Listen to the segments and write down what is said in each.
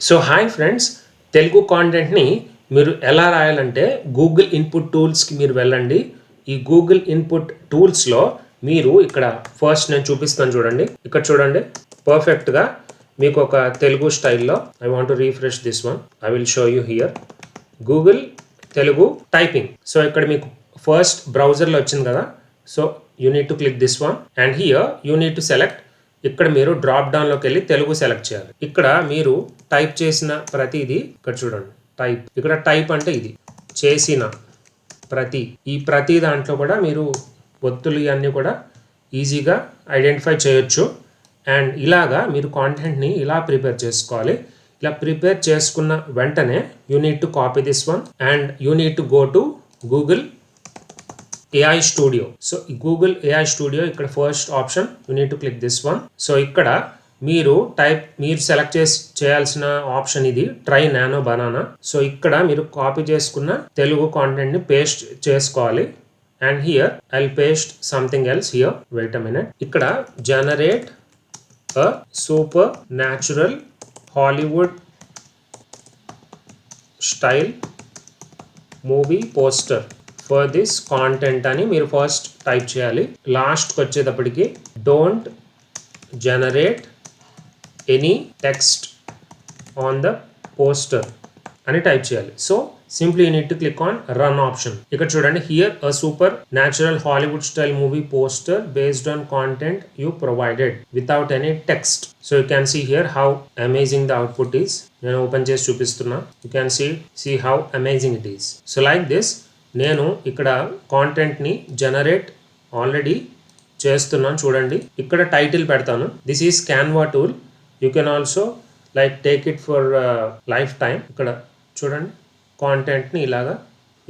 So hi friends, Telugu కాంటెంట్ని మీరు ఎలా రాయాలంటే గూగుల్ ఇన్పుట్ టూల్స్కి మీరు వెళ్ళండి. ఈ గూగుల్ ఇన్పుట్ టూల్స్లో మీరు ఇక్కడ ఫస్ట్ నేను చూపిస్తాను చూడండి. ఇక్కడ చూడండి, పర్ఫెక్ట్గా మీకు ఒక తెలుగు స్టైల్లో I want to refresh this one. I will show you here Google Telugu typing. So ఇక్కడ మీకు ఫస్ట్ బ్రౌజర్లో వచ్చింది కదా. So you need to click this one and here you need to select. ఇక్కడ మీరు డ్రాప్ డౌన్లోకి వెళ్ళి తెలుగు సెలెక్ట్ చేయాలి. ఇక్కడ మీరు టైప్ చేసిన ప్రతిదీ ఇక్కడ చూడండి, టైప్. ఇక్కడ టైప్ అంటే ఇది చేసిన ఈ ప్రతి దాంట్లో కూడా మీరు ఒత్తులు ఇవన్నీ కూడా ఈజీగా ఐడెంటిఫై చేయొచ్చు. అండ్ ఇలాగా మీరు కాంటెంట్ని ఇలా ప్రిపేర్ చేసుకోవాలి. ఇలా ప్రిపేర్ చేసుకున్న వెంటనే you need to copy this one and you need to go to Google AI Studio. So ఈ గూగుల్ AI Studio ఇక్కడ first option, you need to click this one. So ఇక్కడ మీరు సెలెక్ట్ చేయాల్సిన option ఇది, try nano banana. So ఇక్కడ మీరు copy చేసుకున్న తెలుగు కాంటెంట్ని పేస్ట్ చేసుకోవాలి. And here I will paste something else here. Wait a minute. ఇక్కడ generate a super natural Hollywood style movie poster for this content అని మీరు ఫస్ట్ టైప్ చేయాలి. లాస్ట్కి వచ్చేటప్పటికి don't generate any text on the poster అని type చేయాలి. So simply you need to click on run option. ఇక్కడ చూడండి, here a super natural Hollywood style movie poster based on content you provided without any text. So you can see here how amazing the output is. నేను open చేసి చూపిస్తున్నా. You can see how amazing it is. So like this నేను ఇక్కడ కాంటెంట్ని generate already చేస్తున్నాను చూడండి. ఇక్కడ title పెడతాను. This is Canva tool. You can also like take it for life time. ఇక్కడ చూడండి, కాంటెంట్ని ఇలాగా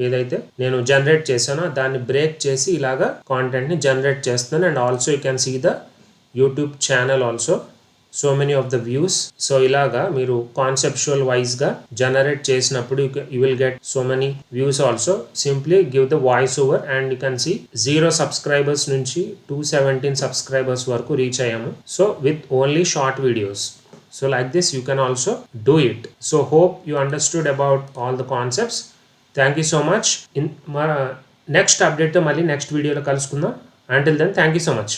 ఏదైతే నేను జనరేట్ చేశానో దాన్ని బ్రేక్ చేసి ఇలాగా కాంటెంట్ని జనరేట్ చేస్తున్నాను. And also you can see the YouTube channel also, so many of the views. So ఇలాగా మీరు కాన్సెప్చువల్ వైజ్గా జనరేట్ చేసినప్పుడు you will get so many views also. Simply give the voice over and you can see 0 subscribers నుంచి 217 subscribers వరకు reach అయ్యాము. So with only short videos. So like this you can also do it. So hope you understood about all the concepts. Thank you so much. Next అప్డేట్తో మళ్ళీ next వీడియోలో కలుసుకుందాం. Until then thank you so much.